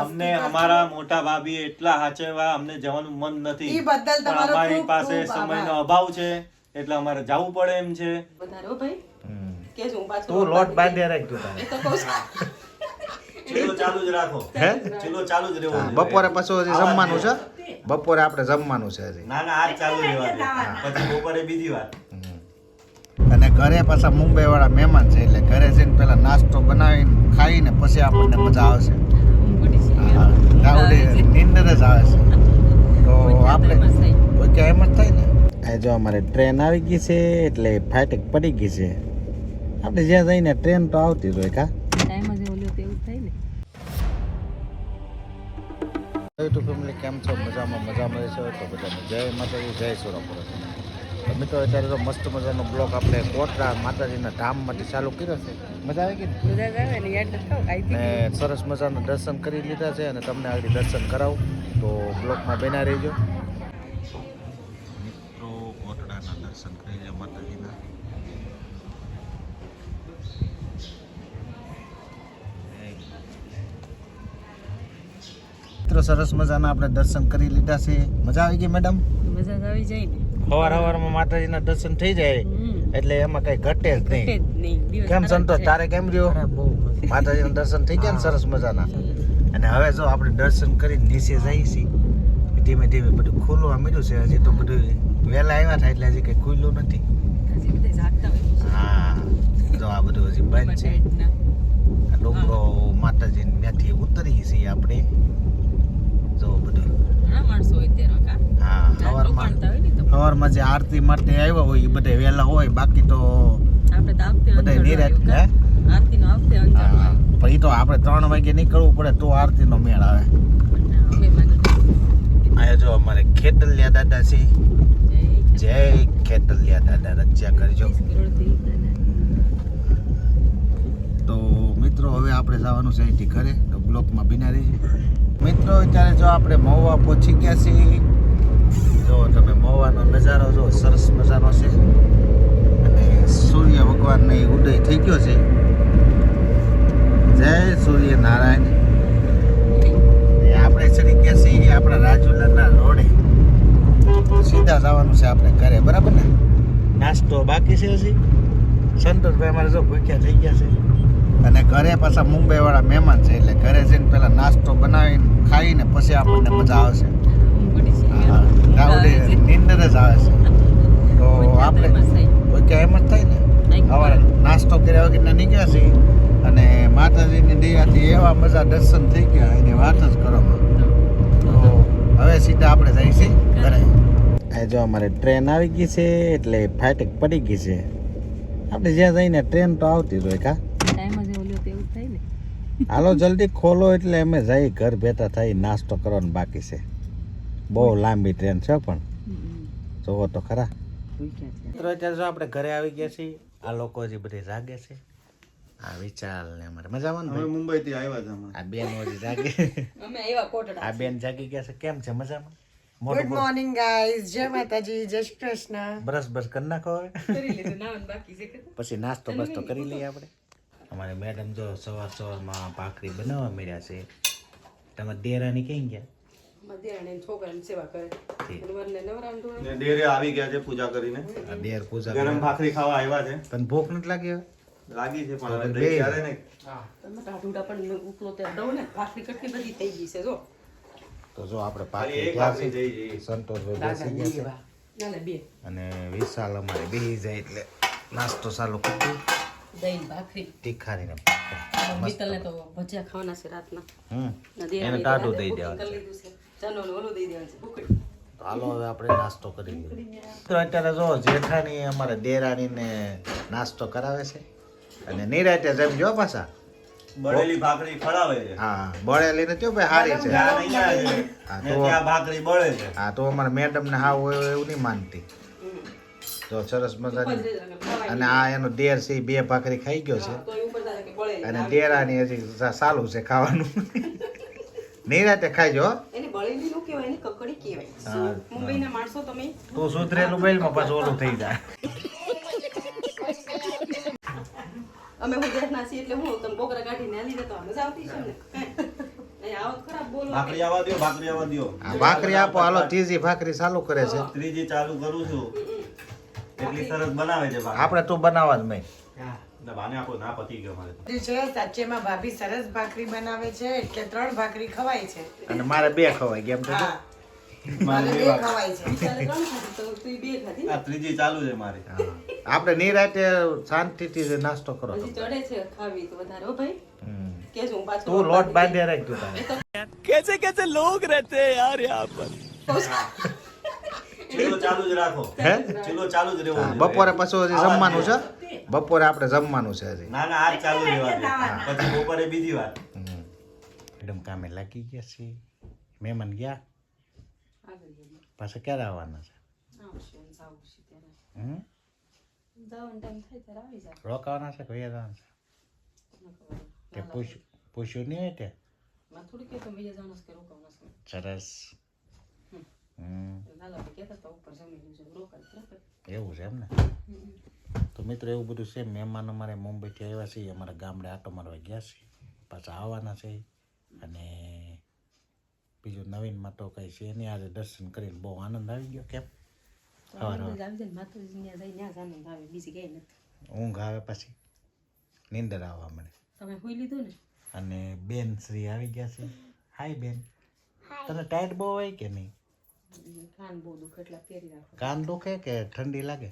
અમને અમારા મોટા ભાભી એટલા હાચેવા અમને જવાનું મન નથી. પણ અમારી પાસે સમયનો અભાવ છે એટલે અમારે જવું પડે એમ છે. વધારે હો ભાઈ કેજો હું પાછું તું લોટ બાંધી રાખ તું એ તો કહું છું. ચીલો ચાલુ જ રાખો. હે ચીલો ચાલુ જ રહેવો જોઈએ. બપોરે પાછું હજી જમવાનું છે બપોરે આપણે જમવાનું છે હજી ના ના આજ ચાલુ રહેવા દે. પછી બપોરે બીજી વાત. અને ઘરે પાછા મુંબઈ વાળા મહેમાન છે એટલે ઘરે જઈને પેલા નાસ્તો બનાવીને ખાઈને પછી આપણને મજા આવશે. નીંદર જ આવે છે તો આપણે કોઈ કે એમ જ થાય ને. આ જો અમારે ટ્રેન આવી ગઈ છે એટલે ફાટક પડી ગઈ છે. આપણે જ્યાં જઈને ટ્રેન તો આવતી જ હોય કા ટાઈમ જ ઓલ્યો તો એવું થાય ને. યુટ્યુબ ફેમિલી કેમ છો? મજામાં રહેશો તો બધાને જય માતાજી, જય સુરપુર. મિત્રો અત્યારે તો મસ્ત મજાનો બ્લોગ આપણે કોટડા માતાજીના ધામમાંથી ચાલુ કર્યો છે. મજા આવી ગઈ બધા જ આવે ને યાદ તો થાવ ને સરસ મજાના દર્શન કરી લીધા છે અને તમને આગળ દર્શન કરાવું તો બ્લોગમાં બન્યા રહેજો. મિત્રો કોટડાના દર્શન કરી લે માતાજીના. મિત્રો સરસ મજાના આપણે દર્શન કરી લીધા છે. મજા આવી ગઈ મેડમ? મજા આવી જાય ને. સવારમાં માતાજીના દર્શન થઈ જાય એટલે એમાં કઈ ઘટે જ નહીં. કેમ સંતોષ તારે કેમ રહ્યો? માતાજીના દર્શન થઈ ગયા ને સરસ મજાના. અને હવે જો આપણે દર્શન કરી નીચે જઈએ છીએ. ધીમે ધીમે બધું ખુલવા મળ્યું છે. હજી તો બધું વહેલા આવ્યા થાય એટલે હજી કઈ ખુલ્લું નથી. હા જો આ બધું હજી બંધ છે. આ ડુંગરો માતાજી ત્યાંથી ઉતરી છીએ આપણે. જો બધું હા સવારમાં જે આરતી માટે આવ્યા હોય એ બધા વહેલા હોય. બાકી તો બધા નિરાત હે પણ એ તો આપણે 3 વાગે નીકળવું પડે તો આરતીનો મેળ આવે. આ જો અમારે ખેતલિયા દાદા છે. જય ખેતલિયા દાદા, રક્ષા કરજો. તો મિત્રો હવે આપણે જવાનું છે અહીંથી ઘરે તો બ્લોકમાં બિના રહી. મિત્રો અત્યારે જો આપણે મહુવા પહોંચી ગયા છીએ. જો તમે મહુવાનો નજારો જો સરસ મજાનો છે અને સૂર્ય ભગવાનનો ઉદય થઈ ગયો છે. જય સૂર્ય નારાયણ. આપણે ચડી ગયા છીએ આપણા રાજુલાના રોડે. સીધા જવાનું છે આપણે ઘરે, બરાબર ને? નાસ્તો બાકી છે હજી. સંતોષભાઈ અમારે જો ભૂખ્યા થઈ ગયા છે અને ઘરે પાછા મુંબઈ વાળા મહેમાન છે એટલે ઘરે જઈને પેલા નાસ્તો બનાવીને ખાઈને પછી આપણને મજા આવશે. નીંદર જ આવે છે તો આપણે કોઈ કે એમ જ થાય ને. સવારે નાસ્તો કર્યા વગર નીકળ્યા છીએ અને માતાજીની દયાથી એવા મજા દર્શન થઈ ગયા એની વાત જ કરો. તો હવે સીધા આપણે જઈએ છીએ ઘરે. આ જો અમારે ટ્રેન આવી ગઈ છે એટલે ફાટક પડી ગઈ છે. આપણે જ્યાં જઈને ટ્રેન તો આવતી જ હોય કા ટાઈમ જ ઓલ્યો તો એવું થાય ને. હાલો જલ્દી ખોલો એટલે અમે જઈ ઘર બેઠા થઈ નાસ્તો કરવાનો બાકી છે. બહુ લાંબી ટ્રેન છે પણ જોવો તો ખરા. મિત્રો અત્યારે જો આપણે ઘરે આવી ગયા છીએ. આ લોકો હજી બધે જાગે છે. આ વિચાર ને અમારે મજામાં ને? મુંબઈ થી આવ્યા છે. આ બેન હજી જાગે. અમે આવ્યા કોટડા. આ બેન જાગી ગયા છે. કેમ છે? મજામાં? ગુડ મોર્નિંગ ગાઈઝ, જય માતાજી, જય શ્રી કૃષ્ણ. બ્રશ બસ કરી નાખો હવે. કરી લીધું નાવાનું બાકી છે કે પછી નાસ્તો બસ્તો કરી લઈએ આપણે. અમારે મેડમ જો સવારમાં ભાખરી બનાવવા મળ્યા છે. તમારે દેરાની ક્યાં ગયા? મધ્યાહન છોકરાની સેવા કરે. મને નવરામ ધોરણ ને ડેરે આવી ગયા છે પૂજા કરીને. આ દેર પૂજા ગરમ ભાખરી ખાવા આવ્યા છે. તને ભૂખ નથી લાગી હવે? લાગી છે પણ હવે દહીં ક્યારે નહીં. તમે ટાઢુડા પણ ઉકલો ત્યાં દઉં ને ભાખરી કેટલી બધી થઈ ગઈ છે જો. તો જો આપણે ખાલી પાકી એક ગયા ભાખરી છે. જઈ જઈ. સંતોષભાઈ બેસી ગયા નાલે બે છે અને વિશાલ અમારે બેસી જાય એટલે નાસ્તો ચાલુ કર્યો. દહીં ભાખરી તીખારીને મિત્તલને તો ભજીયા ખાવાના છે રાતના. એને ટાઢું દઈ દેવાનું કરી છે. લીધું છે ચનોનું ઓલું દઈ દેવાનું છે ભૂખડી. તો હાલો હવે આપણે નાસ્તો કરી લઈએ. તો અત્યારે જો જેઠાણી અમારે દેરાણીને નાસ્તો કરાવે છે અને નિરાતે જમજો પાછા. બળેલી ભાખરી ખવડાવે છે. હા બળેલી ને ભાઈ હારી છે. ત્યાં નહીં આવે છે. હા, ને તો- ત્યાં ભાખરી બળે છે. હા તો અમારે મેડમ ને હાવ હોય એવું નહીં માનતી. જો સરસ મજાની. અને આ એનો દેર છે ઈ 2 ભાખરી ખાઈ ગયો છે તો ઉપર જાય કે બળે અને દેરાની હજી ચાલુ છે ખાવાનું. નિરાતે ખાઈજો હો. એને બળેલી નું કહેવાય ને કકડી કહેવાય. મુંબઈના માણસો તમે તું સુધરેલું બેલમાં પાછું ઓલું થઈ જાય. અમે હું દેખના છીએ એટલે હું તમે બોકરા કાઢીને આલી દેતો મજા આવતી છે ને અહીંયા આવો ખરાબ બોલો ભાખરી આવવા દ્યો, ભાખરી આવવા દ્યો. આ ભાખરી આપો હાલો ત્રીજી ભાખરી ચાલુ કરે છે ત્રીજી ચાલુ કરું છું. એટલી સરસ બનાવે છે ભાખરી. આપણે તું બનાવવા જ મેં ના, બાને આપો, ના પતી ગયો મારે તો. છે સાચેમાં ભાભી સરસ ભાખરી બનાવે છે એટલે 3 ભાખરી ખવાય છે. અને મારે 2 ખવાય કેમ તો હા મારે 2 ખવાય છે. ચાલે 3 ખાધી તો તું 2 ખાધી આ ત્રીજી ચાલુ છે મારી. આપણે નિરાતે શાંતિથી નાસ્તો કરો હજી ચડે છે ખાવી તો વધારે હો ભાઈ કેજો હું પાછું તું લોટ બાંધી રાખજો તારે ચીલો ચાલુ જ રાખો. હે ચીલો ચાલુ જ રહેવો જોઈએ. બપોરે પાછું હજી જમવાનું છે બપોરે આપણે જમવાનું છે હજી ના ના, આજ ચાલુ રહેવા દે. પછી બપોરે બીજી વાર. મેડમ કામે લાગી ગયા છે મહેમાન ગયા આગળ જઈએ. પાછા ક્યારે આવવાના છે આવશે ને જાવું છે ત્યારે હમ જવાનો ટાઈમ થાય ત્યારે આવી જાય રોકાવાના છે કયા જવાના છે કે પૂછ્યું નહીં હોય તે માં થોડી કે તો બીજે જાણો કે રોકાવાનો છે સરસ લાલા ભાઈ કહેતા હતા ઉપર જમીન છે રોકાય એવું છે એમ ને તો મિત્રો એવું બધું છે મહેમાન અમારે મુંબઈથી આવ્યા છે અમારા ગામડે આટો મારવા ગયા છે પાછા આવવાના છે અને બીજું નવીનમાં તો કંઈ છે નહીં આજે દર્શન કરીને બહુ આનંદ આવી ગયો કેમ ઊંઘ આવે પછી નીંદર આવવા મળે તમે હોઈ લીધું ને અને બેન શ્રી આવી ગયા છે હાય બેન તને ટાઈટ બહુ હોય કે નહીં કાન બહુ દુખે એટલે પહેરી રાખો કાન દુખે કે ઠંડી લાગે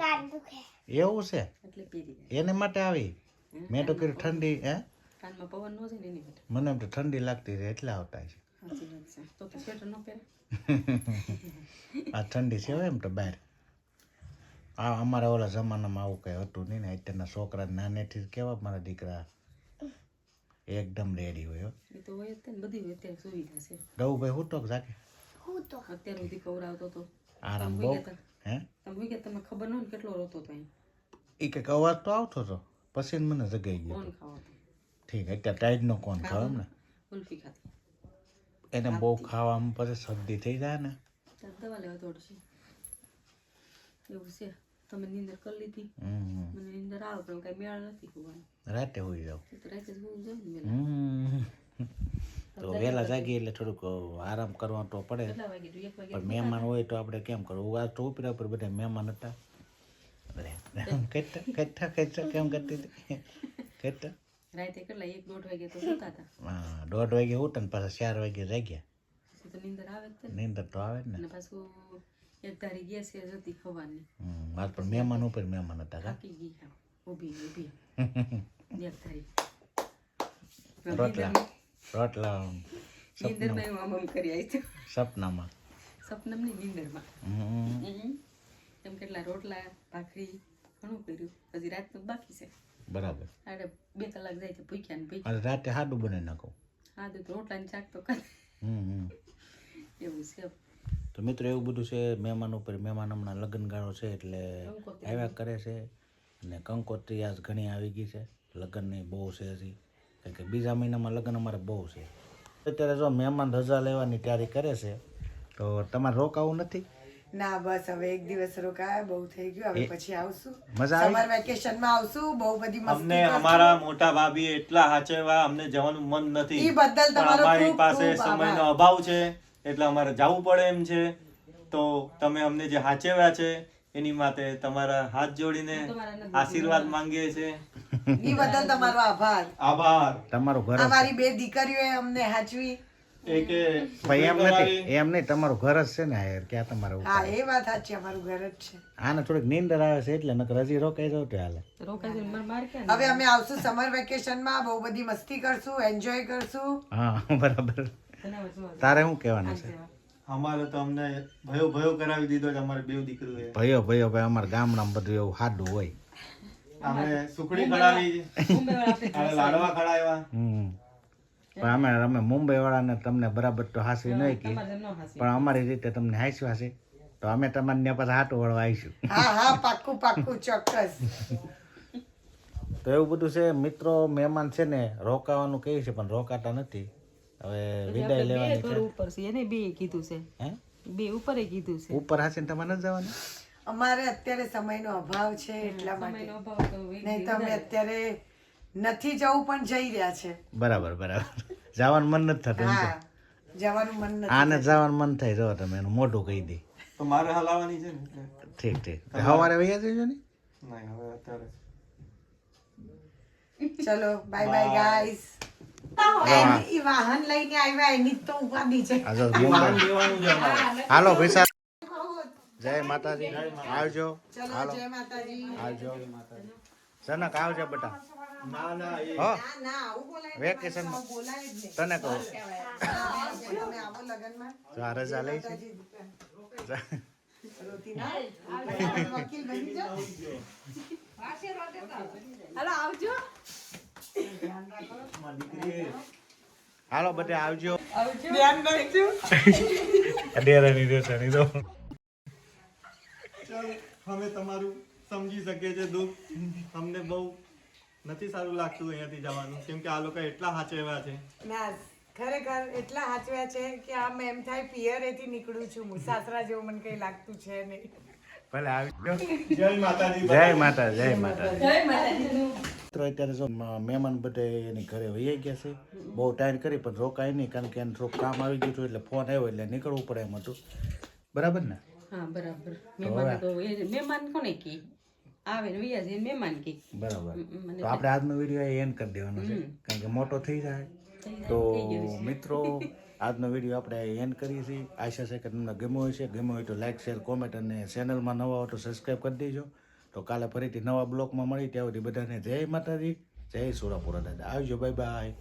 કાન દુખે એવું છે એટલે પહેરી રાખો એને માટે આવી મેં તો કીધું ઠંડી હે કાનમાં પવન ન જાય ને એની માટે મને એમ તો ઠંડી લાગતી છે એટલે આવતા છે સાચી વાત છે તો સ્વેટર ન પહેરે આ ઠંડી છે એમ તો બહાર આ અમારા ઓલા જમાનામાં આવું કંઈ હતું નહીં ને અત્યારના છોકરા નાનેથી કેવા મારા દીકરા એકદમ રેડી હોય એ તો હોય જ તે ને બધી હોય અત્યારે સુવિધા છે ડવુભાઈ હું તો જાકે અત્યાર સુધી કવરાવતો તો આરામ બહુ હે તમે હોય કે તમને ખબર ન હોય ને કેટલો રોતો તો અહીં એ કંઈક અવાજ તો આવતો હતો પછી મને જગાઈ ગયો કોણ ખાવાતો ઠીક અત્યારે ટાઈટનો કોણ ખાવ એમ ને કુલ્ફી ખાતી એને બહુ ખાવામાં પછી શરદી થઈ જાય ને તાર દવા લેવા દોડશે એવું છે તમે નીંદર કરી લીધી મને નીંદર આવે પણ કઈ મેળ નથી હોવાનું રાતે હોઈ જાવ તો રાતે જ હોવું જોઈએ ને તો વહેલા જાગીએ એટલે થોડુંક આરામ કરવા તો પડે કેટલા વાગે 1 વાગે પણ મહેમાન હોય તો આપણે કેમ કરવું આ તો ઉપરા ઉપર બધા મહેમાન હતા કેમ કરતી હતી કેટલા રાતે કેટલા 1-1:30 વાગે તો સુતા હતા હા 1:30 વાગે ઉઠે ને પાછા 4 વાગે જાગ્યા પછી તો નીંદર આવે જ તે ને નીંદર તો આવે જ ને અને પાછું એક ધારી ગેસ હતી ખવાની મારે પણ મહેમાન ઉપર મહેમાન હતા કા થાકી ગઈ હા ઊભી એક ધારી રોટલા નીંદરમાં એવું આમ કરી આવી છું સપનામાં સપનામની નીંદરમાં એમ કેટલા રોટલા ભાખરી ઘણું કર્યું હજી રાતનું બાકી છે બરાબર 2 કલાક જાય છે ભૂખ્યા ને ભૂખ્યા અને રાતે હાડું બનાવી નાખો હા તો રોટલા ને શાક તો કરે એવું છે તો મિત્રો એવું બધું છે મહેમાન ઉપર મહેમાન હમણાં લગ્ન ગાળો છે એટલે આવ્યા કરે છે અને કંકોત્રી આજ ઘણી આવી ગઈ છે લગ્નની બહુ છે હજી કારણ કે બીજા મહિનામાં લગ્ન અમારે બહુ છે અત્યારે જો મહેમાન રજા લેવાની તૈયારી કરે છે તો તમારે રોકાવું નથી ના બસ હવે એક દિવસ રોકાય બહુ થઈ ગયું હવે પછી આવશું મજા આવી? સમર વેકેશન માં આવશું બહુ બધી મસ્તી અમને અમારા મોટા ભાભી એટલા હાચવ્યા, અમને જવાનું મન નથી. ઈ બદલ પણ તમારો અમારી ખૂબ પાસે ખૂબ સમયનો આભાર. અભાવ છે એટલે અમારે જવું પડે એમ છે. તો તમે અમને જે હાચવ્યા છે એની માટે તમારા હાથ જોડીને આશીર્વાદ માંગીએ છીએ. ઈ બદલ તમારો આભાર. આભાર. તમારું ઘર અમારી બે દીકરીઓએ અમને હાચવી. ભાઈ એમ નથી, એમ નહીં, તમારું ઘર જ છે ને આ યાર, ક્યાં તમારે હા એ વાત સાચી, અમારું ઘર જ છે. આને થોડીક નીંદર આવે છે એટલે નકર હજી રોકાઈ જાવ તો હાલે. હવે અમે આવશું સમર વેકેશન માં, બહુ બધી મસ્તી કરશું, એન્જોય કરશું. હા બરાબર. તારે શું કહેવાનું છે? અમારે તો અમને ભયો ભયો કરાવી દીધો છે અમારી બે દીકરીઓએ. ભયો ભયો ભાઈ, અમારા ગામડામાં બધું એવું સાદું હોય. અમે સુખડી ખડાવી, અને લાડવા ખડાવ્યા. પણ અમે મુંબઈ વાળાને તમને બરાબર તો હાસવી નહીં કી, પણ અમારી રીતે તમને હાસ્યું હશે તો અમે તમારે ત્યાં પાછા હાટું વળવા આવીશું. હા હા પાક્કું પાક્કું ચોક્કસ. તો એવું બધું છે મિત્રો. મહેમાન છે ને રોકાવાનું કહે છે પણ રોકાતા નથી. હવે વિદાય લેવાની છે. ઉપર છે એને બે કીધું છે, હે બે ઉપરે કીધું છે. ઉપર હાસીને તમારે નથી જવાનું? અમારે અત્યારે સમયનો અભાવ છે એટલા માટે, સમયનો અભાવ તો નહીં તો અમે અત્યારે નથી જવું પણ જઈ રહ્યા છે. બરાબર બરાબર. જવાનું મન નથી થતું એમ તો. હા જવાનું મન નથી. આને જવાનું મન થાય જો તમે એનું મોઢું કહી દે. તો મારે હલાવવાની છે ને એટલે. ઠીક ઠીક સવારે વૈયા જજો ને. નહીં હવે અત્યારે ચલો બાય બાય ગાઈસ. ઈ વાહન લઈને આવ્યા એની જ તો ઉપાધિ છે. આ જો વાહન લેવાનું છે અમારે. હાલો પૈસા. જય માતાજી આવજો. ચલો હાલો જય માતાજી. આવજો. સનક આવજો બેટા. ના ના એ હો ના ના આવું બોલાય નહીં. વેકેશન આવું બોલાય જ નહીં. તને કહું તમે આવો લગનમાં જો આ રજા લઈ છે. રોટી ના વકીલ બની જાઓ. હાલો આવજો. હાલો બધા આવજો. ધ્યાન રાખજો. ડેરાની દેસાની તો ચાલો અમે તમારું સમજી શકીએ છીએ દુઃખ. અમને બહુ નથી સારું લાગતું અહીંયાથી જવાનું કેમ કે આ લોકો એટલા સાચવ્યા છે. ના ખરેખર એટલા હાચવ્યા છે કે આમ એમ થાય પિયરેથી નીકળું છું હું. સાસરા જેવું મને કઈ લાગતું છે નહીં. ભલે આવજો. જય માતાજી. જય માતા જય માતા. જય માતાજી. મિત્રો અત્યારે જો મહેમાન બધા એની ઘરે વહી ગયા છે. બહુ ટાઈમ કરી પણ રોકાય નહીં કારણ કે એને થોડુંક કામ આવી ગયું હતું એટલે ફોન આવ્યો એટલે નીકળવું પડે એમ હતું. બરાબર ને? હા બરાબર. મહેમાન તો મહેમાન કોને કી આવે ને વૈયા છે મહેમાન કી. બરાબર. તો આપણે આજનો વિડીયો એન્ડ કરી દેવાનો છે કારણ કે મોટો થઈ જાય. તો મિત્રો આજનો વિડીયો આપણે એન્ડ કરીએ છીએ. આશા છે કે તમને ગમ્યો હશે. ગમ્યો હોય તો લાઈક શેર કોમેન્ટ અને ચેનલમાં નવા હોય તો સબસ્ક્રાઈબ કરી દેજો. તો કાલે ફરીથી નવા બ્લોગમાં મળી ત્યાં સુધી બધાને જય માતાજી જય સુરાપુરા દાદા. આવજો બાય બાય.